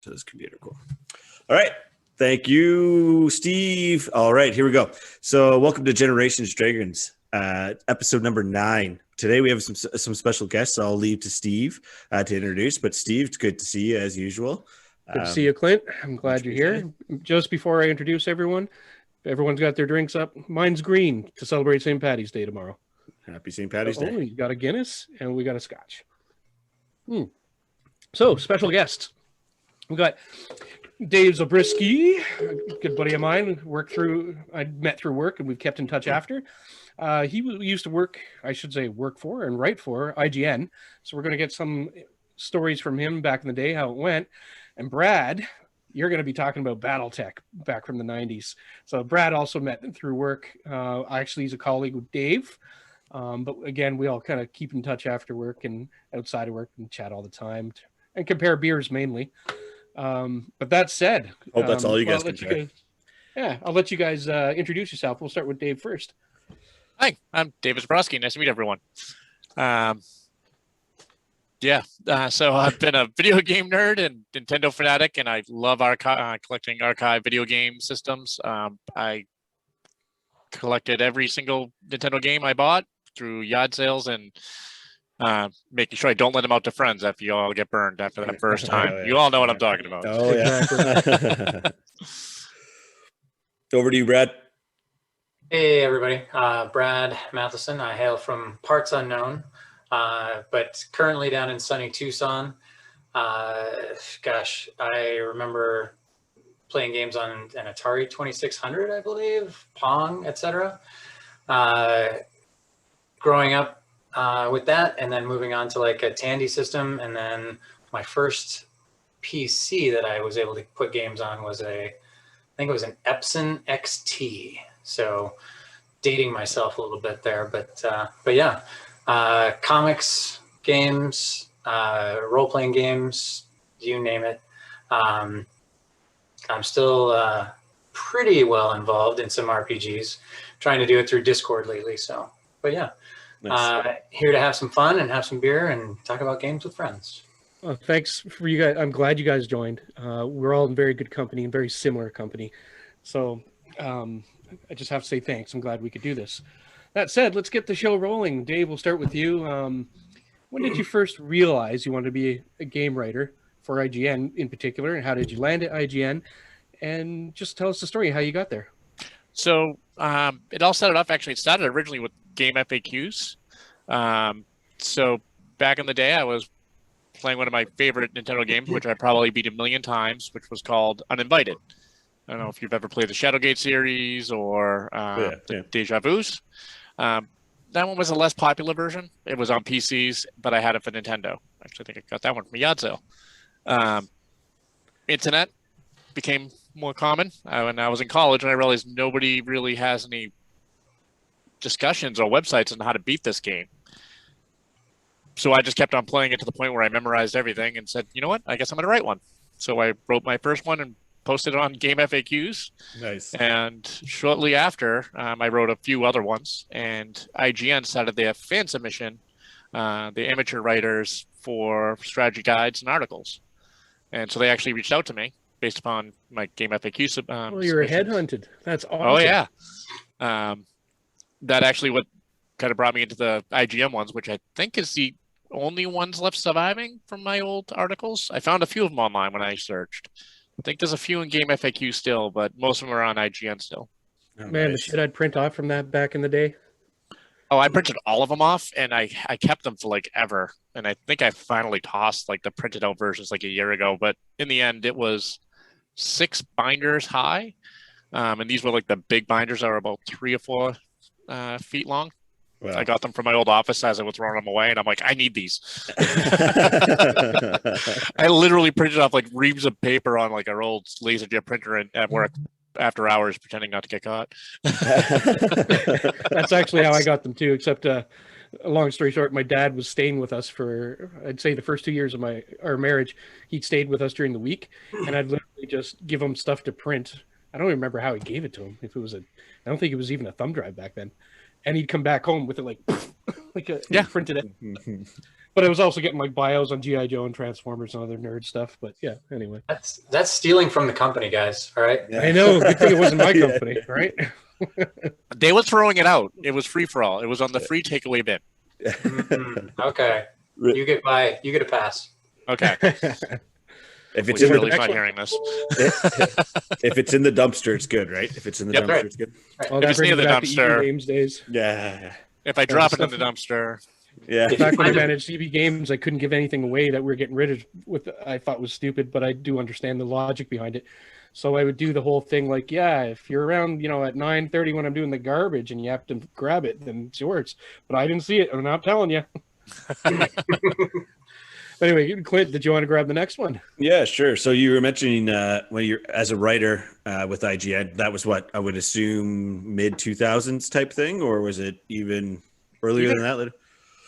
to this computer. Cool. All right. Thank you, Steve. All right, here we go. So welcome to Generations Dragons, episode number 9. Today we have some special guests. I'll leave to Steve to introduce. But Steve, it's good to see you as usual. Good to see you, Clint. I'm glad you're here. Just before I introduce everyone, everyone's got their drinks up. Mine's green to celebrate St. Patty's Day tomorrow. Happy St. Patty's Day. Oh, we got a Guinness and we got a Scotch. So, special guests. We got Dave Zabriskie, a good buddy of mine. I met through work, and we've kept in touch after. He used to work for and write for IGN. So we're going to get some stories from him back in the day, how it went. And Brad, you're going to be talking about BattleTech back from the 90s. So Brad also met through work. Actually, he's a colleague with Dave. But again, we all kind of keep in touch after work and outside of work and chat all the time and compare beers mainly. But that said, that's all you guys can share. I'll let you guys introduce yourself. We'll start with Dave first. Hi, I'm David Zabrowski. Nice to meet everyone. So I've been a video game nerd and Nintendo fanatic, and I love collecting archive video game systems. I collected every single Nintendo game I bought through yard sales and making sure I don't let them out to friends after you all get burned after that first time. Oh, yeah. You all know what I'm talking about. Oh, yeah. Over to you, Brad. Hey, everybody. Brad Matheson. I hail from parts unknown, but currently down in sunny Tucson. I remember playing games on an Atari 2600, I believe, Pong, etc. Growing up with that, and then moving on to like a Tandy system, and then my first PC that I was able to put games on was I think it was an Epson XT. So dating myself a little bit there, but yeah, comics, games, role-playing games, you name it. I'm still pretty well involved in some RPGs, trying to do it through Discord lately. So, but yeah, nice. Here to have some fun and have some beer and talk about games with friends. Well, thanks for you guys. I'm glad you guys joined. We're all in very good company and very similar company. So I just have to say thanks. I'm glad we could do this. That said, let's get the show rolling. Dave, we'll start with you. When did you first realize you wanted to be a game writer for IGN in particular, and how did you land at IGN? And just tell us the story, how you got there. So it all started off, it started originally with game FAQs. So back in the day, I was playing one of my favorite Nintendo games, which I probably beat 1,000,000 times, which was called Uninvited. I don't know if you've ever played the Shadowgate series or Deja Vu's. That one was a less popular version. It was on PCs, but I had it for Nintendo. Actually, I think I got that one from a yard sale. Internet became more common when I was in college, and I realized nobody really has any discussions or websites on how to beat this game. So I just kept on playing it to the point where I memorized everything and said, you know what, I guess I'm going to write one. So I wrote my first one and posted it on Game FAQs. Nice. And shortly after, I wrote a few other ones, and IGN started their fan submission, the amateur writers for strategy guides and articles. And so they actually reached out to me based upon my Game FAQ. Well, you were headhunted. That's awesome. Oh, yeah. That actually what kind of brought me into the IGN ones, which I think is the only ones left surviving from my old articles. I found a few of them online when I searched. I think there's a few in Game FAQ still, but most of them are on IGN still. Oh, man, nice. The shit I'd print off from that back in the day. Oh, I printed all of them off, and I kept them for like ever. And I think I finally tossed like the printed out versions like a year ago. But in the end, it was 6 binders high. And these were like the big binders that are about 3 or 4 feet long. Wow. I got them from my old office as I was throwing them away, and I'm like, I need these. I literally printed off like reams of paper on like our old LaserJet printer at work after hours, pretending not to get caught. That's actually how I got them too, except a long story short, my dad was staying with us for, I'd say, the first 2 years of our marriage. He'd stayed with us during the week, and I'd literally just give him stuff to print. I don't even remember how he gave it to him. I don't think it was even a thumb drive back then. and he'd come back home with it like like a Yeah. printed it. But I was also getting like bios on G.I. Joe and Transformers and other nerd stuff. But yeah, anyway. That's stealing from the company, guys. All right. I know. Good thing it wasn't my Yeah. company, right? They were throwing it out. It was free for all. It was on the free takeaway bin. Okay. You get a pass. Okay. If It it's was in really the, fun hearing this. if it's in the dumpster, it's good, right? If it's in the Yep. dumpster, it's good. Oh, If that it's near brings me the back to EB dumpster. Games days. Yeah, If I drop it in stuff- the dumpster, yeah. If Back you when I find it- managed EB Games, I couldn't give anything away that we were getting rid of. I thought was stupid, but I do understand the logic behind it. So I would do the whole thing like, yeah, if you're around, at 9:30 when I'm doing the garbage and you have to grab it, then it's yours. But I didn't see it. I'm not telling you. Anyway, Clint, did you want to grab the next one? Yeah, sure. So you were mentioning when you're as a writer with IGN, that was what I would assume mid 2000s type thing, or was it even earlier than that? Later?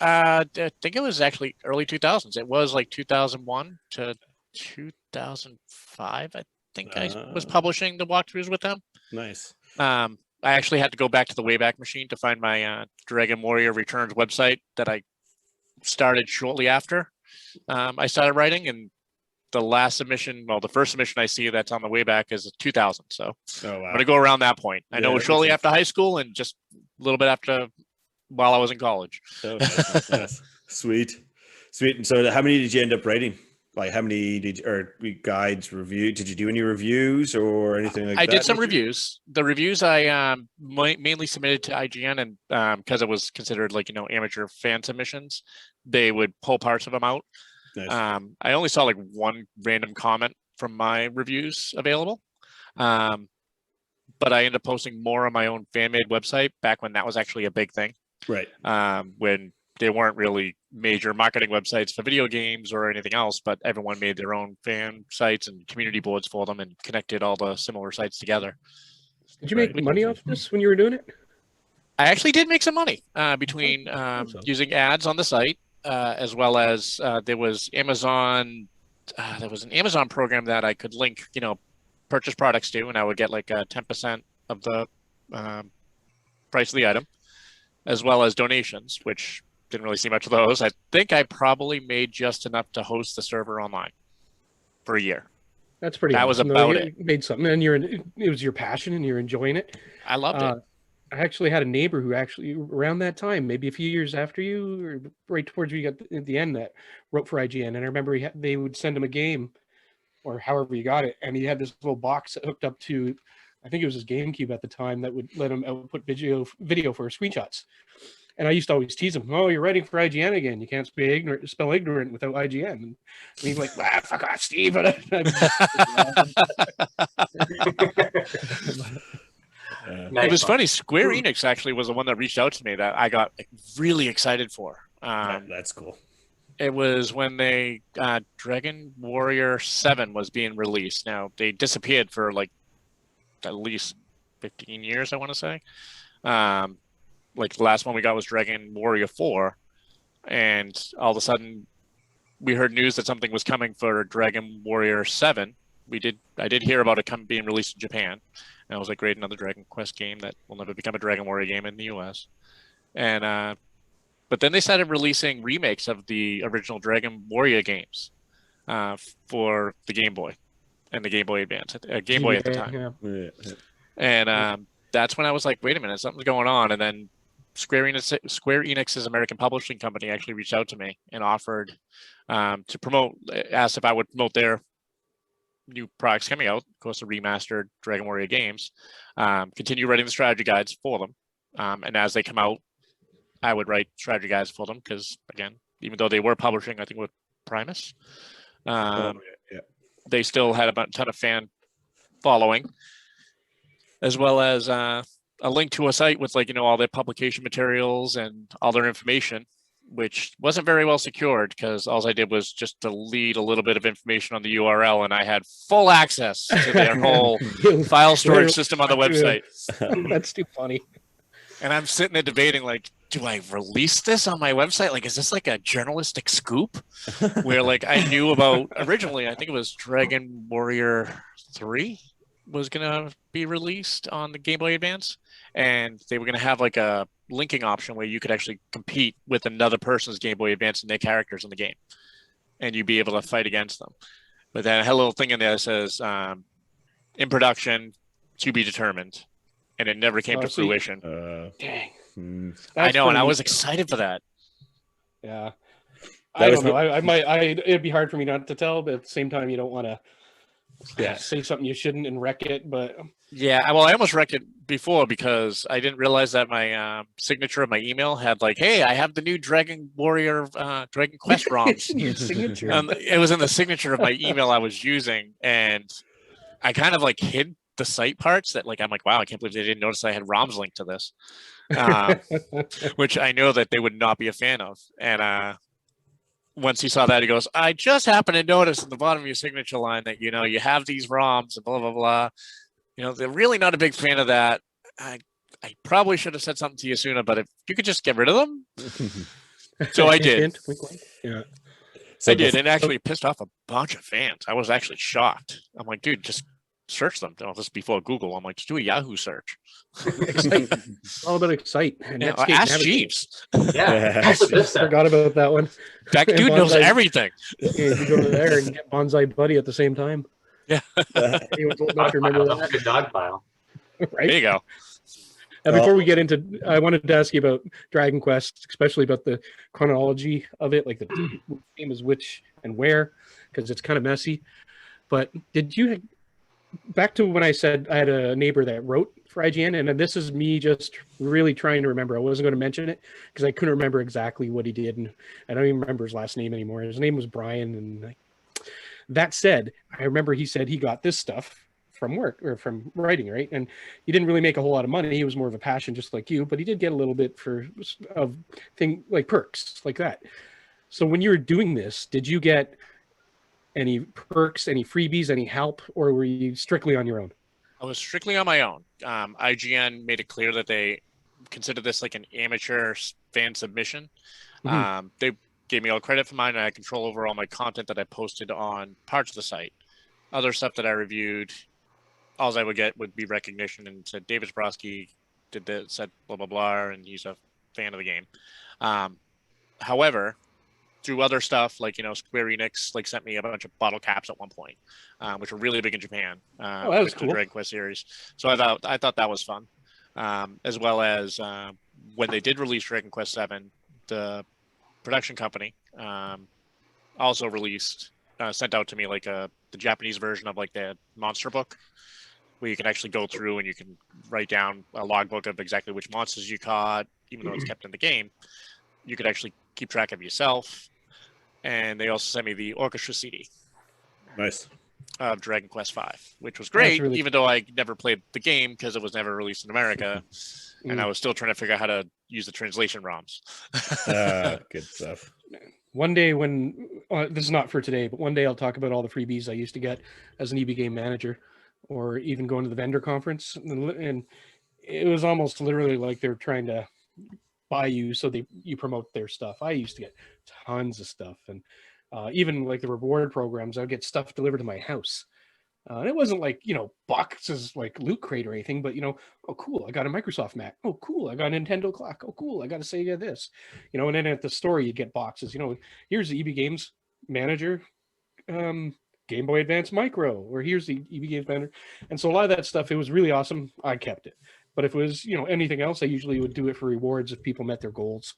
I think it was actually early 2000s. It was like 2001 to 2005. I think I was publishing the walkthroughs with them. Nice. I actually had to go back to the Wayback Machine to find my Dragon Warrior Returns website that I started shortly after I started writing. And the last submission, well, the first submission I see that's on the Wayback is 2000. So Oh I'm wow. going to go around that point. I know Yeah, it was that shortly makes after high school and just a little bit after while I was in college. Oh, nice. Sweet. And so, how many did you end up writing? Like, how many guides, review? Did you do any reviews or anything like that? I did some reviews. The reviews I mainly submitted to IGN, and because it was considered like amateur fan submissions, they would pull parts of them out. Nice. I only saw like one random comment from my reviews available, but I ended up posting more on my own fan-made website back when that was actually a big thing. Right. When they weren't really major marketing websites for video games or anything else, but everyone made their own fan sites and community boards for them and connected all the similar sites together. Did you make money off this when you were doing it? I actually did make some money between so. using ads on the site, as well as there was Amazon. There was an Amazon program that I could link, purchase products to, and I would get like 10% of the price of the item, as well as donations, which didn't really see much of those. I think I probably made just enough to host the server online for a year. That's pretty. That was awesome, about though. it. You made something, and it was your passion, and you're enjoying it. I loved it. I actually had a neighbor who actually around that time, maybe a few years after you, or right towards where you got at the end, that wrote for IGN. And I remember they would send him a game, or however you got it, and he had this little box hooked up to, I think it was his GameCube at the time, that would let him output video for screenshots. And I used to always tease him, "Oh, you're writing for IGN again. You can't spell ignorant without IGN." And he's like, "Fuck off, Steve." It was funny. Square Enix actually was the one that reached out to me that I got really excited for. That's cool. It was when they Dragon Warrior 7 was being released. Now they disappeared for like at least 15 years, I want to say. Like the last one we got was Dragon Warrior 4, and all of a sudden we heard news that something was coming for Dragon Warrior 7. I did hear about it being released in Japan, and I was like, great, another Dragon Quest game that will never become a Dragon Warrior game in the US. And but then they started releasing remakes of the original Dragon Warrior games for the Game Boy and the Game Boy Advance, Game Boy at the time. Yeah. And that's when I was like, wait a minute, something's going on. And then Square Enix's American publishing company actually reached out to me and offered to promote, asked if I would promote their new products coming out, of course, the remastered Dragon Warrior games, continue writing the strategy guides for them. And as they come out, I would write strategy guides for them because, again, even though they were publishing, I think, with Primus, they still had a ton of fan following, as well as a link to a site with all their publication materials and all their information, which wasn't very well secured because all I did was just delete a little bit of information on the URL, and I had full access to their whole file storage system on the website. That's too funny. And I'm sitting there debating, like, do I release this on my website? Like, is this like a journalistic scoop where I knew about originally, I think it was Dragon Warrior 3 was gonna be released on the Game Boy Advance, and they were gonna have like a linking option where you could actually compete with another person's Game Boy Advance and their characters in the game, and you'd be able to fight against them. But then I had a little thing in there that says in production to be determined, and it never came to fruition. Dang. I know, and I was neat. excited for that. Yeah. I don't know. I might. It'd be hard for me not to tell, but at the same time, you don't want to say something you shouldn't and wreck it. But yeah, well, I almost wrecked it before because I didn't realize that my signature of my email had like, "Hey, I have the new Dragon Warrior, Dragon Quest ROMs." your signature. It was in the signature of my email I was using, and I kind of like hid the site parts that like I'm like, wow, I can't believe they didn't notice I had ROMs linked to this, which I know that they would not be a fan of. And once he saw that, he goes, I just happened to notice at the bottom of your signature line that, you know, you have these ROMs and blah, blah, blah. You know, they're really not a big fan of that. I probably should have said something to you sooner, but if you could just get rid of them. So I did. Yeah. So I did, and actually pissed off a bunch of fans. I was actually shocked. I'm like, dude, just search them. This is before Google. I'm like, just do a Yahoo search. Excite. All about Excite. Yeah, ask Jeeves. Yeah. Forgot about that one. That dude knows everything. Yeah, you go there and get Bonsai Buddy at the same time. Yeah. Anyone's old enough to remember that. Good dog pile. Right? There you go. And before we get into, I wanted to ask you about Dragon Quest, especially about the chronology of it, like the game is which and where, because it's kind of messy. But did you, back to when I said I had a neighbor that wrote for IGN, and this is me just really trying to remember. I wasn't going to mention it because I couldn't remember exactly what he did, and I don't even remember his last name anymore. His name was Brian, and that said, I remember he said he got this stuff from work or from writing, right? And he didn't really make a whole lot of money. He was more of a passion, just like you, but he did get a little bit of thing like perks like that. So when you were doing this, did you get any perks, any freebies, any help, or were you strictly on your own? I was strictly on my own. IGN made it clear that they considered this like an amateur fan submission. Mm-hmm. They gave me all credit for mine, and I control over all my content that I posted on parts of the site. Other stuff that I reviewed, all I would get would be recognition and said David Zabrowski did this, said blah blah blah, and he's a fan of the game. However, through other stuff like Square Enix like sent me a bunch of bottle caps at one point, which were really big in Japan. That was cool. The Dragon Quest series. So I thought that was fun, as well as when they did release Dragon Quest VII, the production company also released sent out to me like the Japanese version of like the monster book, where you can actually go through and you can write down a logbook of exactly which monsters you caught, even though it's kept in the game. You could actually keep track of yourself. And they also sent me the orchestra CD. Nice. Of Dragon Quest V, which was great, really even though I never played the game because it was never released in America. And I was still trying to figure out how to use the translation ROMs. Good stuff. One day when, this is not for today, but one day I'll talk about all the freebies I used to get as an EB game manager, or even going to the vendor conference. And it was almost literally like they're trying to buy you so you promote their stuff. I used to get tons of stuff, and even like the reward programs, I would get stuff delivered to my house. And it wasn't like, boxes like Loot Crate or anything, but, oh, cool, I got a Microsoft Mac. Oh, cool, I got a Nintendo clock. Oh, cool, I got a Sega this. And then at the store, you get boxes. Here's the EB Games Manager, Game Boy Advance Micro, or here's the EB Games Manager. And so a lot of that stuff, it was really awesome. I kept it. But if it was, anything else, I usually would do it for rewards if people met their goals.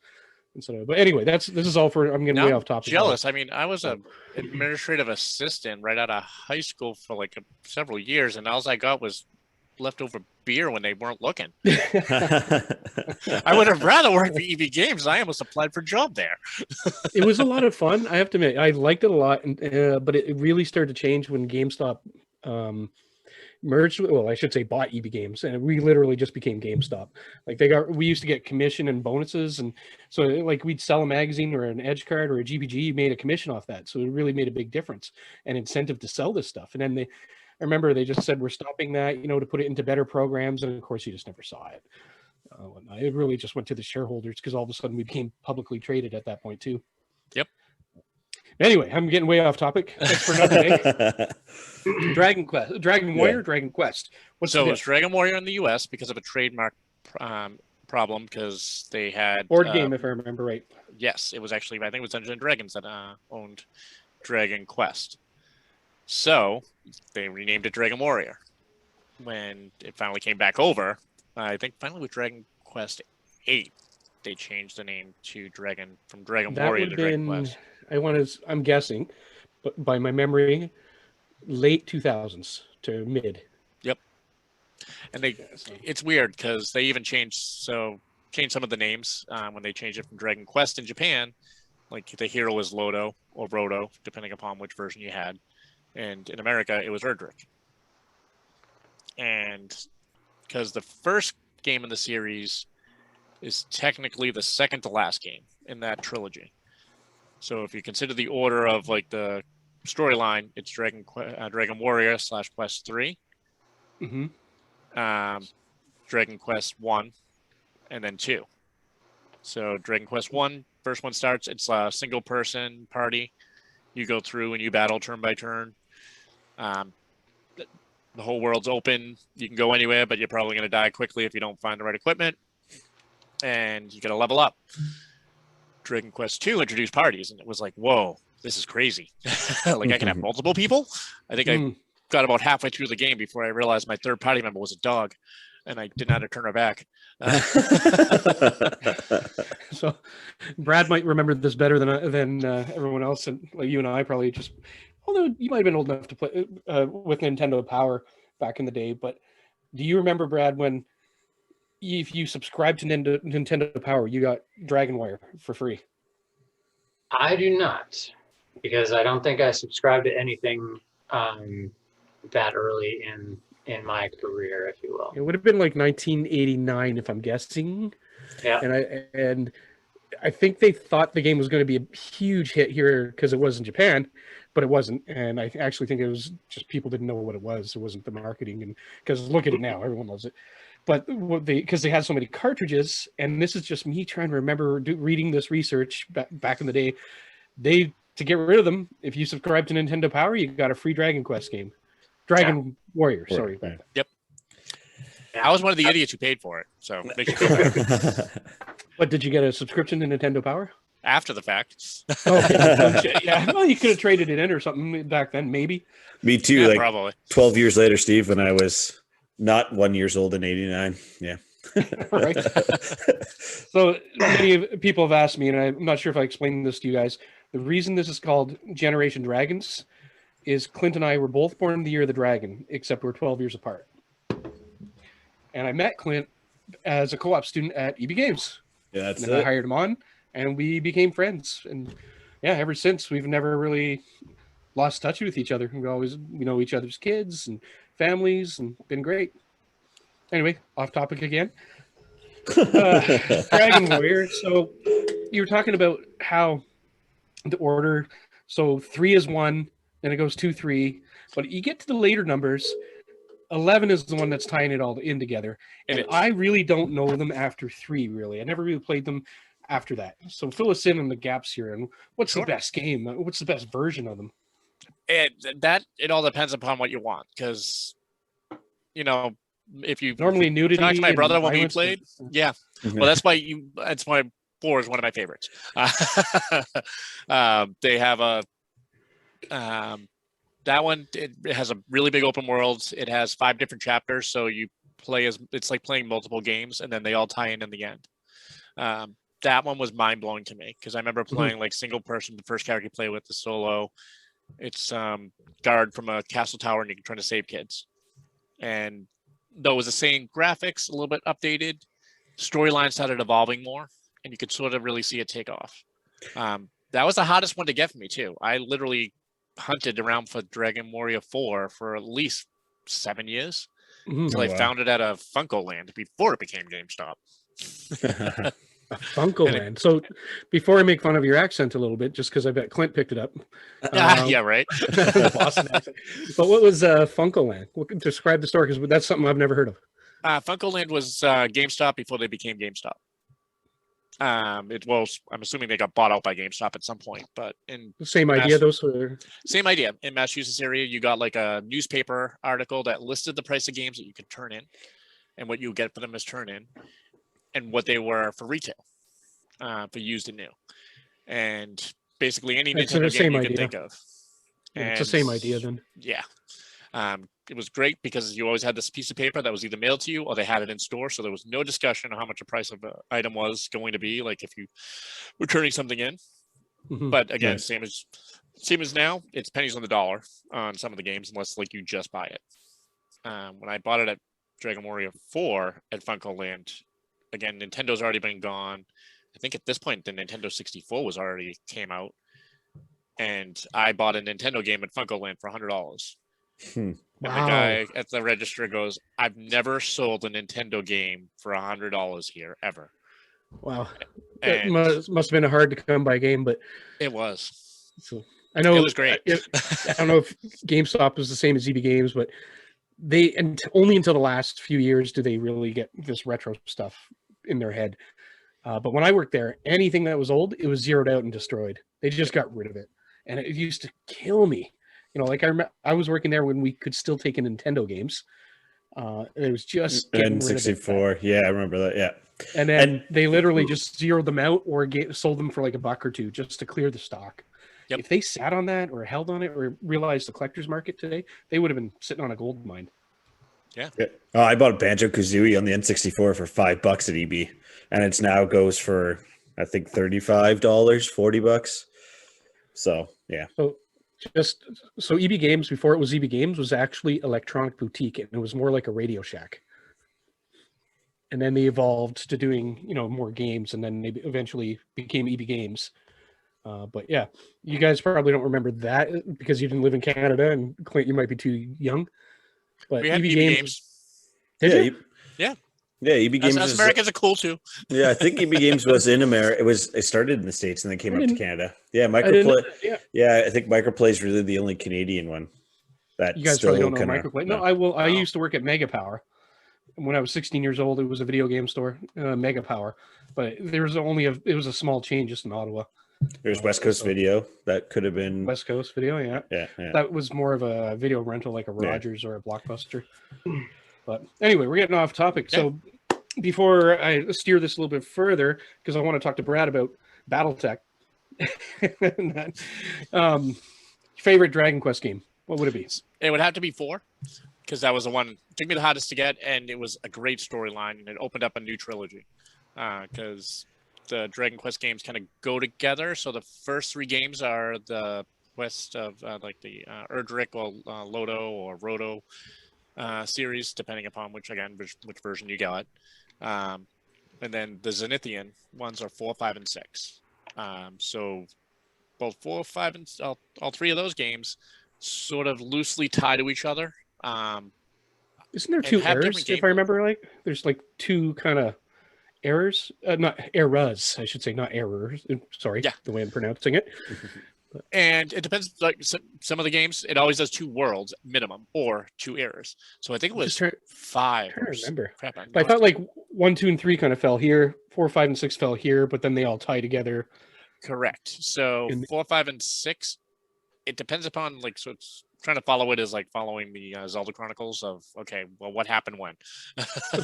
But anyway, this is all for, I'm getting way off topic. Jealous. I mean, I was a administrative assistant right out of high school for like several years, and all I got was leftover beer when they weren't looking. I would have rather worked for EB Games. I almost applied for a job there. It was a lot of fun. I have to admit, I liked it a lot, but it really started to change when GameStop merged, well, I should say bought EB Games, and we literally just became GameStop. Like we used to get commission and bonuses, and so like we'd sell a magazine or an Edge card or a GPG, made a commission off that. So it really made a big difference and incentive to sell this stuff. And then I remember they just said, we're stopping that, to put it into better programs. And of course, you just never saw it. It really just went to the shareholders because all of a sudden we became publicly traded at that point too. Yep. Anyway, I'm getting way off topic. That's for another day. Dragon Warrior, Dragon Quest. What's So the it was Dragon Warrior in the U.S. because of a trademark problem because they had board game, if I remember right? Yes, it was actually, I think it was Dungeons and Dragons that owned Dragon Quest. So they renamed it Dragon Warrior. When it finally came back over, I think finally with Dragon Quest 8, they changed the name to Dragon Warrior to Dragon Quest. I'm guessing, but by my memory, late 2000s to mid. Yep. And it's weird because they even changed some of the names when they changed it from Dragon Quest in Japan. Like the hero was Lodo or Rodo, depending upon which version you had. And in America, it was Erdrick. And because the first game in the series is technically the second to last game in that trilogy. So if you consider the order of like the storyline, it's Dragon Warrior / Quest 3, Dragon Quest 1, and then 2. So Dragon Quest 1, first one starts, it's a single person party. You go through and you battle turn by turn. The whole world's open. You can go anywhere, but you're probably going to die quickly if you don't find the right equipment. And you got to level up. Dragon Quest 2 introduced parties, and it was like, whoa, this is crazy. Like, I can have multiple people? I think I got about halfway through the game before I realized my third party member was a dog, and I didn't know how to turn her back. So Brad might remember this better than everyone else, and like you and I probably just, although you might have been old enough to play with Nintendo Power back in the day, but do you remember, Brad, when if you subscribed to Nintendo Power, you got Dragon Warrior for free? I do not, because I don't think I subscribed to anything that early in my career, if you will. It would have been like 1989, if I'm guessing. Yeah. And I think they thought the game was going to be a huge hit here because it was in Japan, but it wasn't. And I actually think it was just people didn't know what it was. It wasn't the marketing, and because look at it now, everyone loves it. But because they had so many cartridges, and this is just me trying to remember reading this research back in the day, to get rid of them, if you subscribe to Nintendo Power, you got a free Dragon Quest game. Dragon Warrior, sorry. Yep. I was one of the idiots who paid for it, so it makes you feel better. But did you get a subscription to Nintendo Power? After the fact. Okay. Yeah, well, you could have traded it in or something back then, maybe. Me too. Yeah, like probably 12 years later, Steve, when I was not 1 year old in 89. Yeah. Right. So many people have asked me, and I'm not sure if I explained this to you guys. The reason this is called Generation Dragons is Clint and I were both born in the year of the dragon, except we're 12 years apart. And I met Clint as a co-op student at EB Games. Yeah, that's and then I hired him on, and we became friends. And yeah, ever since, we've never really lost touch with each other. We know each other's kids and families, and been great. Anyway, off topic again. Dragon Warrior. So you were talking about how the order, so 3 is 1, then it goes 2, 3, but you get to the later numbers, 11 is the one that's tying it all in together. And I really don't know them after 3, really. I never really played them after that. So fill us in on the gaps here. And what's the best game? What's the best version of them? It all depends upon what you want, because, if you normally nudity, talk to my brother when we violence, played, yeah. Well, that's why 4 is one of my favorites. They have that one. It has a really big open world. It has 5 different chapters, so you play it's like playing multiple games, and then they all tie in the end. That one was mind blowing to me because I remember playing like single person. The first character you play with is solo. It's guard from a castle tower, and you're trying to save kids. And though it was the same graphics, a little bit updated, storyline started evolving more, and you could sort of really see it take off. That was the hardest one to get for me too. I literally hunted around for Dragon Warrior 4 for at least 7 years until I found it at a Funko Land before it became GameStop. A Funko Land. So before I make fun of your accent a little bit, just because I bet Clint picked it up. Yeah, right. Boston accent. But what was Funko Land? Describe the store, because that's something I've never heard of. Funko Land was GameStop before they became GameStop. I'm assuming they got bought out by GameStop at some point, but in Same idea, those same idea. In Massachusetts area, you got like a newspaper article that listed the price of games that you could turn in, and what you get for them as turn in, and what they were for retail, for used and new, and basically any Nintendo game you can think of. And it's the same idea then. Yeah. It was great because you always had this piece of paper that was either mailed to you or they had it in store. So there was no discussion on how much the price of an item was going to be, like if you were turning something in. Mhm. But again, Nice. same as now, it's pennies on the dollar on some of the games, unless like you just buy it. When I bought it at Dragon Warrior 4 at Funko Land, again, Nintendo's already been gone. I think at this point, the Nintendo 64 was already came out. And I bought a Nintendo game at Funko Land for $100. Hmm. And the guy at the register goes, "I've never sold a Nintendo game for $100 here ever." Wow. That And must have been a hard to come by game, but it was. so I know It was great. I don't know if GameStop was the same as EB Games, but only until the last few years do they really get this retro stuff in their head. But when I worked there, anything that was old, it was zeroed out and destroyed. They just got rid of it, and it used to kill me. You know, like I was working there when we could still take in Nintendo games. It was just getting rid of it. N64. Yeah, I remember that. Yeah. And then they literally just zeroed them out or sold them for like $1 or $2 just to clear the stock. Yep. If they sat on that or held on it or realized the collector's market today, they would have been sitting on a gold mine. Yeah. Oh, I bought Banjo Kazooie on the N64 for $5 at EB, and it's now goes for I think $35, $40. So yeah. So EB Games, before it was EB Games, was actually Electronic Boutique, and it was more like a Radio Shack. And then they evolved to doing, more games, and then they eventually became EB Games. But yeah, you guys probably don't remember that because you didn't live in Canada, and Clint, you might be too young. But We had EB EB Games. Did you? Yeah. Yeah, EB Games. Us Americans are cool too. Yeah, I think EB Games was in America. It started in the States and then came up to Canada. Yeah, Microplay. Yeah, I think Microplay is really the only Canadian one. That you guys probably don't know Microplay. No, I will. I used to work at Mega Power. When I was 16 years old, it was a video game store, Mega Power. But there was it was a small chain just in Ottawa. There's West Coast Video. That could have been West Coast Video, yeah. Yeah. That was more of a video rental, like a Rogers or a Blockbuster. But anyway, we're getting off topic. Yeah. So before I steer this a little bit further, because I want to talk to Brad about BattleTech. Favorite Dragon Quest game? What would it be? It would have to be 4, because that was the one took me the hardest to get, and it was a great storyline, and it opened up a new trilogy. Because the Dragon Quest games kind of go together. So the first 3 games are the quest of like the Erdrick or Lodo or Roto series, depending upon which version you got. And then the Zenithian ones are 4, 5, and 6. So both 4, 5, and all 3 of those games sort of loosely tie to each other. Isn't there 2 errors? If I remember, like there's like 2 kind of errors, not eras, I should say, not errors. Sorry, the way I'm pronouncing it. And it depends. Like some of the games, it always does 2 worlds minimum or 2 errors. So I think it was 5. I remember. Crap, I thought like 1, 2, and 3 kind of fell here. 4, 5, and 6 fell here, but then they all tie together. Correct. So 4, 5, and 6. It depends upon so it's trying to follow it as like following the Zelda Chronicles of what happened when.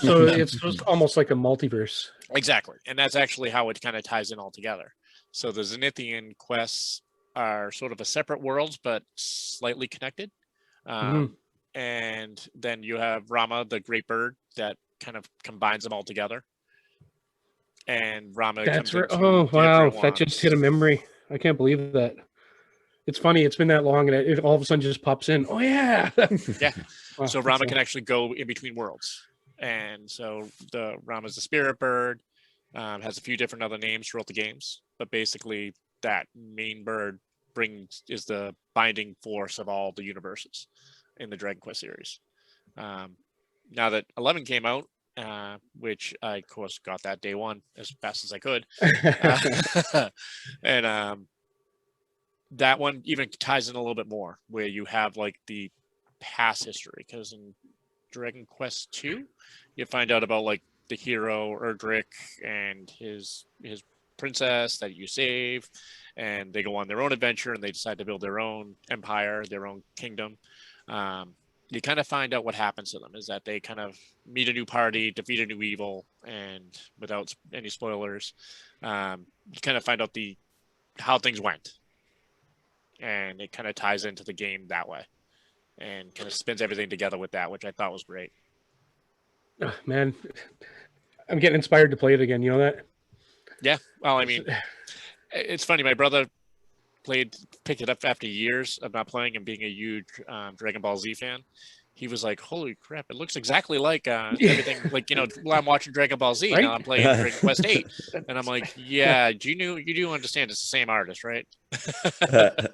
So it's just almost like a multiverse. Exactly, and that's actually how it kind of ties in all together. So the Zenithian quests are sort of a separate worlds, but slightly connected. And then you have Rama, the great bird, that kind of combines them all together. And Rama. That's right. Oh wow, that just hit a memory. I can't believe that. It's funny. It's been that long, and it all of a sudden just pops in. Oh yeah, yeah. Wow, so Rama can actually go in between worlds, and so the Rama's the spirit bird. Has a few different other names throughout the games, but basically that main bird is the binding force of all the universes in the Dragon Quest series. Now that 11 came out, which I of course got that day one as fast as I could, and that one even ties in a little bit more, where you have like the past history, because in Dragon Quest 2, you find out about like the hero Erdrick and his princess that you save, and they go on their own adventure and they decide to build their own empire, their own kingdom. You kind of find out what happens to them is that they kind of meet a new party, defeat a new evil, and without any spoilers, you kind of find out how things went, and it kind of ties into the game that way, and kind of spins everything together with that, which I thought was great. Oh, man, I'm getting inspired to play it again. You know that? Yeah. Well, I mean, it's funny. My brother picked it up after years of not playing and being a huge Dragon Ball Z fan. He was like, "Holy crap! It looks exactly like everything. Like, you know, while I'm watching Dragon Ball Z, Right? now I'm playing Dragon Quest 8, and I'm like, yeah, you do understand it's the same artist, right?" And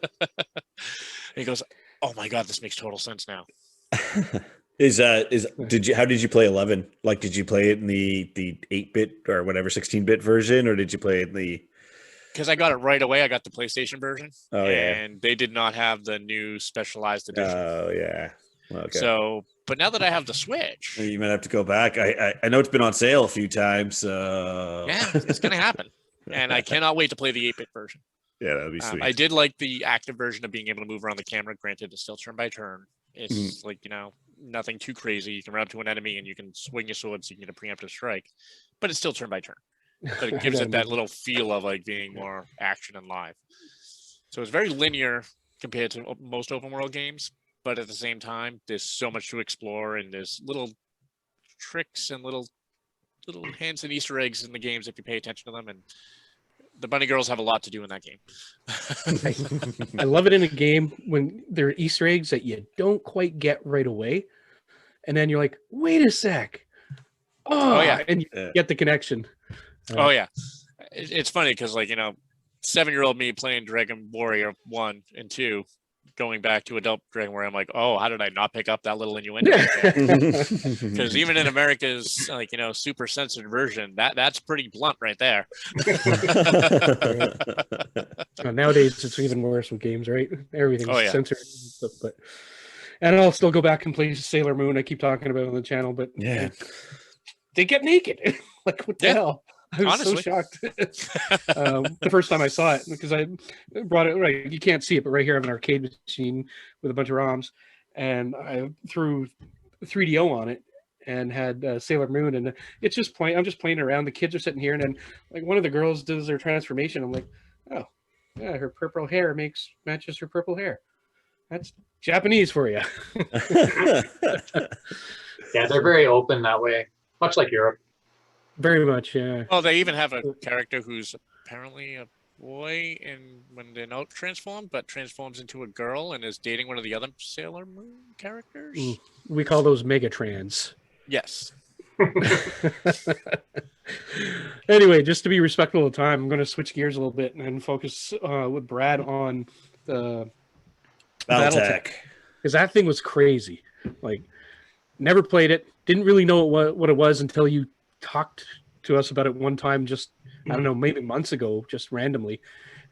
he goes, "Oh my god, this makes total sense now." How did you play 11? Like, did you play it in the 8-bit or whatever 16-bit version, or did you play it in the? Because I got it right away. I got the PlayStation version, Oh yeah, and they did not have the new specialized edition. oh yeah. Okay. So, but now that I have the Switch, You might have to go back. I know it's been on sale a few times. So yeah, it's going to happen. And I cannot wait to play the 8-bit version. Yeah, that'd be sweet. I did like the active version of being able to move around the camera. Granted, it's still turn by turn. It's like, you know, nothing too crazy. You can run up to an enemy and you can swing your sword so you can get a preemptive strike, but it's still turn by turn. But it gives it that little feel of like being more action and live. So it's very linear compared to most open world games, but at the same time, there's so much to explore, and there's little tricks and little hints and Easter eggs in the games if you pay attention to them. And the bunny girls have a lot to do in that game. I love it in a game when there are Easter eggs that you don't quite get right away, and then you're like, "Wait a sec." Oh yeah, and you get the connection. Oh yeah, it's funny because, like, you know, 7-year-old me playing Dragon Warrior 1 and 2, going back to adult Dragon Warrior, I'm like, oh, how did I not pick up that little innuendo? Because even in America's, like, you know, super censored version, that's pretty blunt right there. Nowadays, it's even worse with games, right? Everything's censored, and I'll still go back and play Sailor Moon. I keep talking about it on the channel, but they get naked. Like, what the hell? I was so shocked the first time I saw it, because I brought it right. You can't see it, but right here I have an arcade machine with a bunch of ROMs, and I threw 3DO on it and had Sailor Moon, and it's just playing. I'm just playing around. The kids are sitting here, and then like one of the girls does their transformation. I'm like, oh yeah, her purple hair matches her purple hair. That's Japanese for you. Yeah, they're very open that way, much like Europe. Very much, yeah. Oh, they even have a character who's apparently a boy when they're not transformed, but transforms into a girl and is dating one of the other Sailor Moon characters. We call those Megatrans. Yes. Anyway, just to be respectful of time, I'm going to switch gears a little bit and focus with Brad on the BattleTech, because that thing was crazy. Like, never played it, didn't really know what it was until you talked to us about it one time, just I don't know, maybe months ago, just randomly,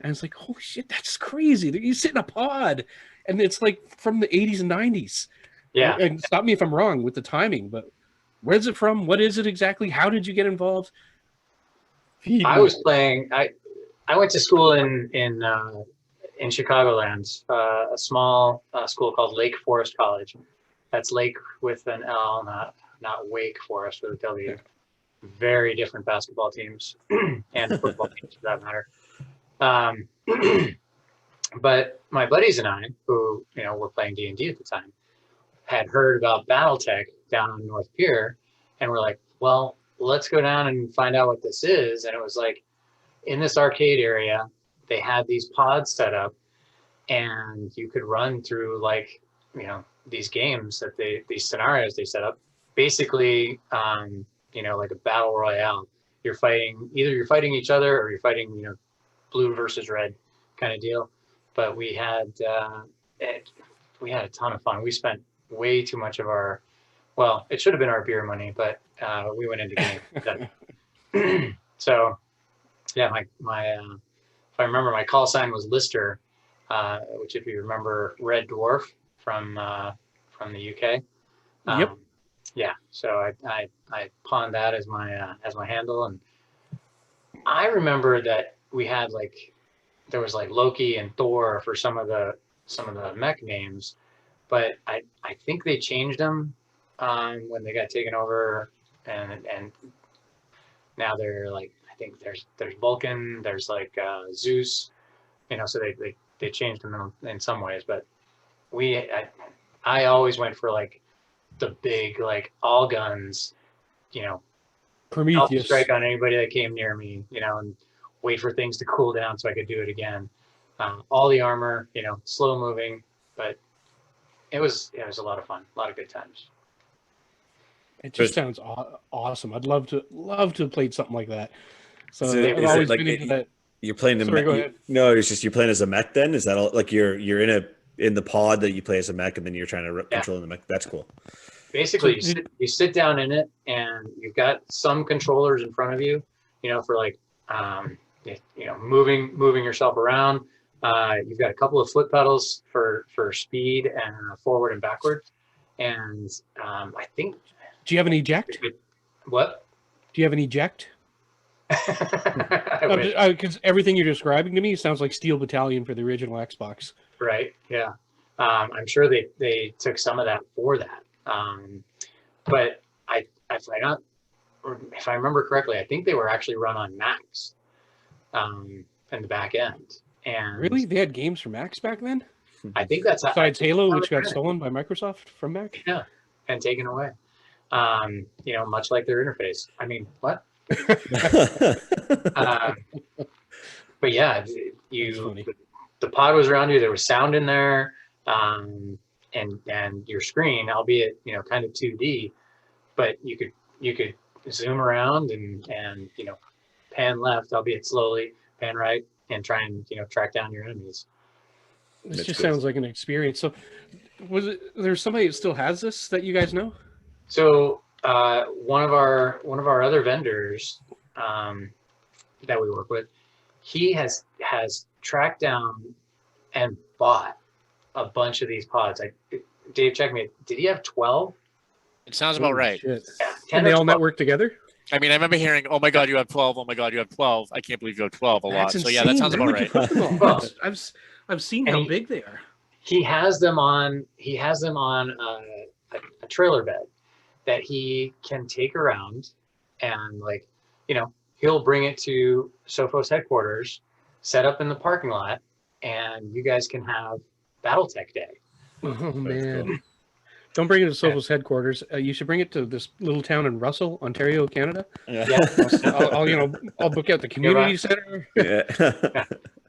and it's like, holy shit, that's crazy. You sit in a pod, and it's like from the 80s and 90s. Yeah. And stop me if I'm wrong with the timing, but where's it from? What is it exactly? How did you get involved? I was playing. I went to school in Chicagoland, a small school called Lake Forest College. That's Lake with an L, not Wake Forest with a W. Okay. Very different basketball teams and football teams for that matter. But my buddies and I, who were playing D&D at the time, had heard about BattleTech down on North Pier, and we're like, well, let's go down and find out what this is. And it was like, in this arcade area, they had these pods set up, and you could run through like these games that these scenarios they set up, basically like a battle royale. You're fighting each other, or you're fighting blue versus red kind of deal. But we had a ton of fun. We spent way too much of our, well, it should have been our beer money, but we went into game. So yeah, my if I remember, my call sign was Lister, which, if you remember, Red Dwarf from the UK. Yep. yeah, so I pawned that as my handle, and I remember that we had like there was like Loki and Thor for some of the mech names, but I think they changed them when they got taken over, and now they're like I think there's Vulcan, there's like Zeus, so they changed them in some ways, but I always went for like the big like all guns, help Prometheus. strike on anybody that came near me, and wait for things to cool down so I could do it again. All the armor, slow moving, but it was a lot of fun, a lot of good times. It just sounds awesome. I'd love to have played something like that. So I've is always it like been into that. you're playing the Sorry, go ahead. no, it's just you're playing as a mech then? Is that all like you're in the pod that you play as a mech and then you're trying to control the mech? That's cool. Basically, you sit down in it and you've got some controllers in front of you, for like, moving yourself around. You've got a couple of foot pedals for speed and forward and backward. And I think. Do you have an eject? What? Do you have an eject? Because everything you're describing to me sounds like Steel Battalion for the original Xbox. Right. Yeah. I'm sure they took some of that for that. But if I remember correctly, I think they were actually run on Macs in the back end. And really, they had games for Macs back then. I think that's besides Halo, which got stolen by Microsoft from Mac. Yeah, and taken away. Much like their interface. I mean, what? But yeah, the pod was around you. There was sound in there, and your screen, albeit kind of 2D, but you could zoom around and pan left, albeit slowly, pan right, and try and track down your enemies. This just sounds like an experience. So, there's somebody that still has this that you guys know? So one of our other vendors that we work with, he has tracked down and bought a bunch of these pods. Dave, check me. Did he have 12? It sounds about right. Shit. Yeah, and they all network together? I mean, I remember hearing, "Oh my God, you have 12! Oh my God, you have 12! I can't believe you have 12!" a lot. That's so yeah, that insane. sounds Where about would you right. put them all? I've seen how big they are. He has them on a trailer bed that he can take around, and he'll bring it to Sophos headquarters, set up in the parking lot, and you guys can have BattleTech Day. Oh man. Cool. Don't bring it to Sophos headquarters. You should bring it to this little town in Russell, Ontario, Canada. Yeah. I'll book out the community center. Yeah.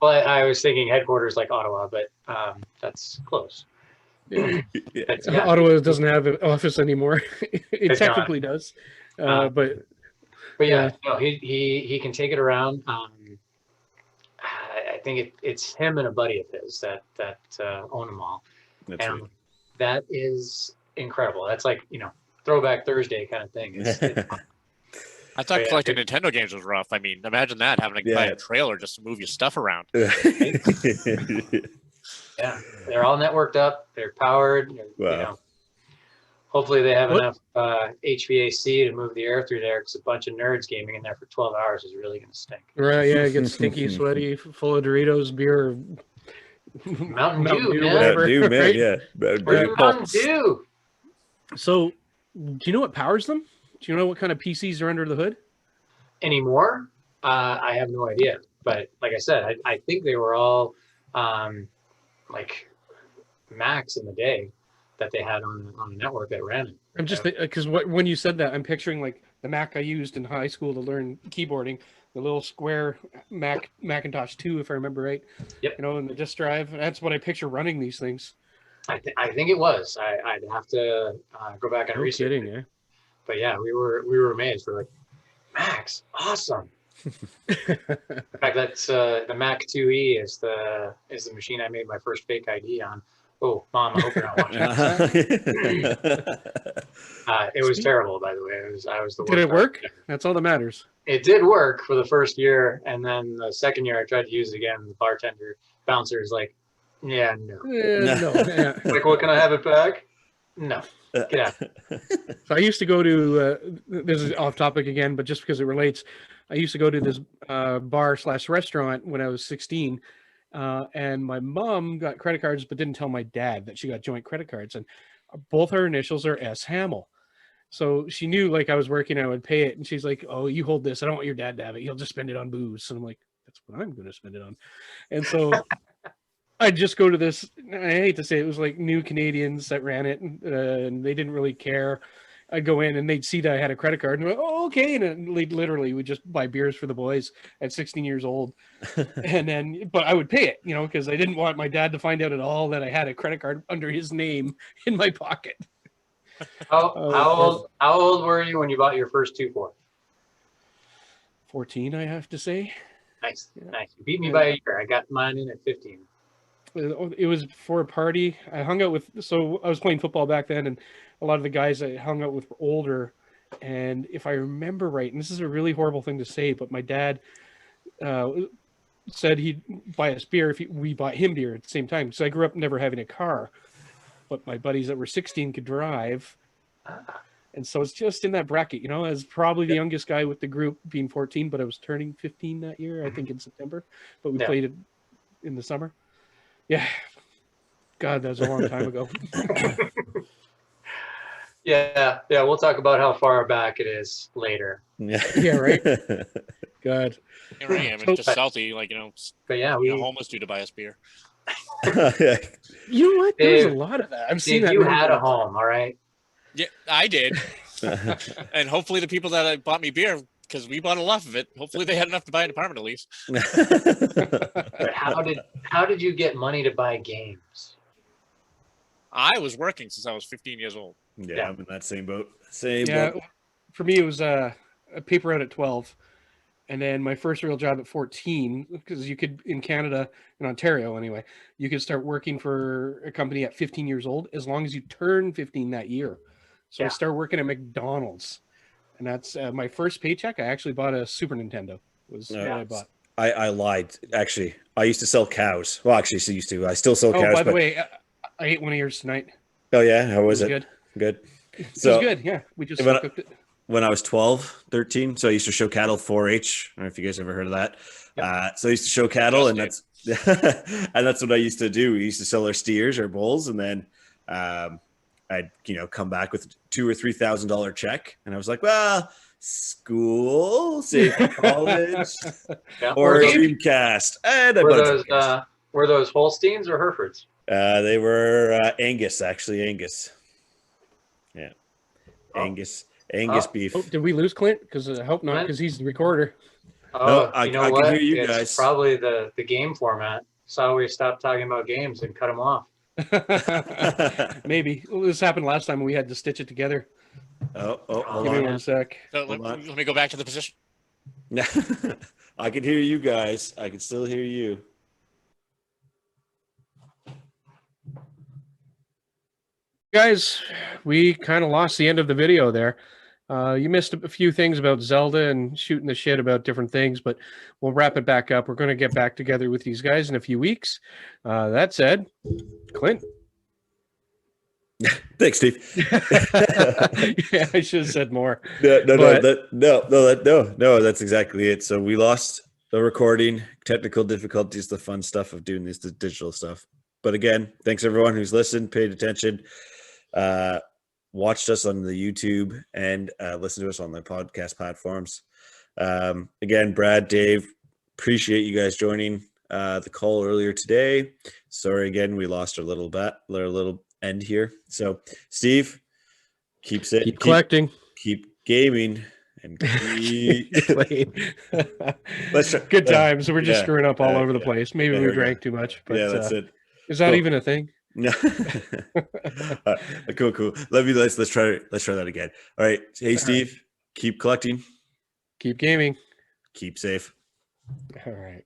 Well, I was thinking headquarters like Ottawa, but that's close. Yeah. Ottawa doesn't have an office anymore. It technically does, but yeah, no, he can take it around. I think it's him and a buddy of his that own them all. That's and right. That is incredible. That's like Throwback Thursday kind of thing. It's I thought collecting Nintendo games was rough. I mean, imagine that, having to buy a trailer just to move your stuff around. Yeah, they're all networked up. They're powered. Wow. Hopefully they have enough HVAC to move the air through there, because a bunch of nerds gaming in there for 12 hours is really going to stink. Right, yeah, it gets stinky, sweaty, full of Doritos, beer, Mountain Dew, man. whatever. Mountain Dew, man, right? yeah. Mountain Dew. So, do you know what powers them? Do you know what kind of PCs are under the hood? Anymore? I have no idea. But like I said, I think they were all like Macs in the day that they had on the network that ran it. I'm just because when you said that, I'm picturing like the Mac I used in high school to learn keyboarding, the little square Macintosh 2, if I remember right. Yep. And the disk drive. That's what I picture running these things. I think it was. I'd have to go back and research. No kidding, yeah. But yeah, we were amazed. We're like, Macs, awesome. In fact, that's the Mac 2E is the machine I made my first fake ID on. Oh, Mom, I hope you're not watching. It was terrible, by the way. I was the worst. Did it work? That's all that matters. It did work for the first year, and then the second year I tried to use it again. The bouncer is like, "Yeah, no." No. Yeah. Like, what, can I have it back? No. Yeah. So I used to go to, this is off topic again, but just because it relates, I used to go to this bar/restaurant when I was 16. And my mom got credit cards, but didn't tell my dad that she got joint credit cards. And both her initials are S. Hamill. So she knew like I was working, I would pay it. And she's like, oh, you hold this. I don't want your dad to have it. He'll just spend it on booze. And I'm like, that's what I'm going to spend it on. And so I'd just go to this, I hate to say it was like New Canadians that ran it, and they didn't really care. I'd go in and they'd see that I had a credit card and go, oh, okay. And then literally would just buy beers for the boys at 16 years old. And then, but I would pay it, because I didn't want my dad to find out at all that I had a credit card under his name in my pocket. How old were you when you bought your first 2-4? 14, I have to say. Nice. Nice. You beat me by a year. I got mine in at 15. It was for a party. I hung out with, so I was playing football back then, and a lot of the guys I hung out with were older. And if I remember right, and this is a really horrible thing to say, but my dad said he'd buy us beer if we bought him beer at the same time. So I grew up never having a car, but my buddies that were 16 could drive. And so it's just in that bracket, as probably the youngest guy with the group being 14, but I was turning 15 that year, I think in September, but we played it in the summer. Yeah. God, that was a long time ago. Yeah. We'll talk about how far back it is later. Yeah, right. God. Here I am. It's just salty, But yeah, homeless dude to buy us beer. You know what? There's a lot of that. I've seen that. You had a home, all right? Yeah, I did. And hopefully the people that bought me beer, because we bought enough of it, hopefully they had enough to buy an apartment at least. But how did you get money to buy games? I was working since I was 15 years old. Yeah, I'm in that same boat. Boat. For me, it was a paper out at 12. And then my first real job at 14, because you could, in Canada, in Ontario anyway, you could start working for a company at 15 years old as long as you turn 15 that year. So I started working at McDonald's. And that's my first paycheck. I actually bought a Super Nintendo. Was what I bought. I lied. Actually, I used to sell cows. Well, actually, I used to. I still sell cows. Oh, by the way, I ate one of yours tonight. Oh, yeah? How was it? Good. Good. So, it was good, yeah. We just cooked it. When I was 12, 13, so I used to show cattle 4-H. I don't know if you guys ever heard of that. Yep. So I used to show cattle, and that's and that's what I used to do. We used to sell our steers, our bulls, and then I'd come back with $2,000 or $3,000 check, and I was like, well, school, save for college, or Dreamcast, and were those Holsteins or Herefords? They were Angus, actually, Angus. Yeah, Angus beef. Oh, did we lose Clint? Because I hope not, because he's the recorder. Oh, no, I can hear you guys. It's probably the game format. So we stopped talking about games and cut them off. Maybe. Well, this happened last time and we had to stitch it together. Hold Give me 1 sec. So let me go back to the position. I can hear you guys. I can still hear you. Guys, we kind of lost the end of the video there. You missed a few things about Zelda and shooting the shit about different things, but we'll wrap it back up. We're going to get back together with these guys in a few weeks. That said, Clint. Thanks, Steve. Yeah, I should have said more. No, that's exactly it. So we lost the recording, technical difficulties, the fun stuff of doing this digital stuff. But again, thanks everyone who's listened, paid attention, watched us on the YouTube, and listened to us on the podcast platforms. Again, Brad, Dave, appreciate you guys joining the call earlier today. Sorry again, we lost our little end here. So Steve, keep collecting, keep gaming, and keep playing. Let's try. Good times. We're just screwing up all over the place. Maybe we drank too much, but that's it. Is that even a thing? No. Cool. Let's try that again. All right. Hey, Steve, keep collecting. Keep gaming. Keep safe. All right.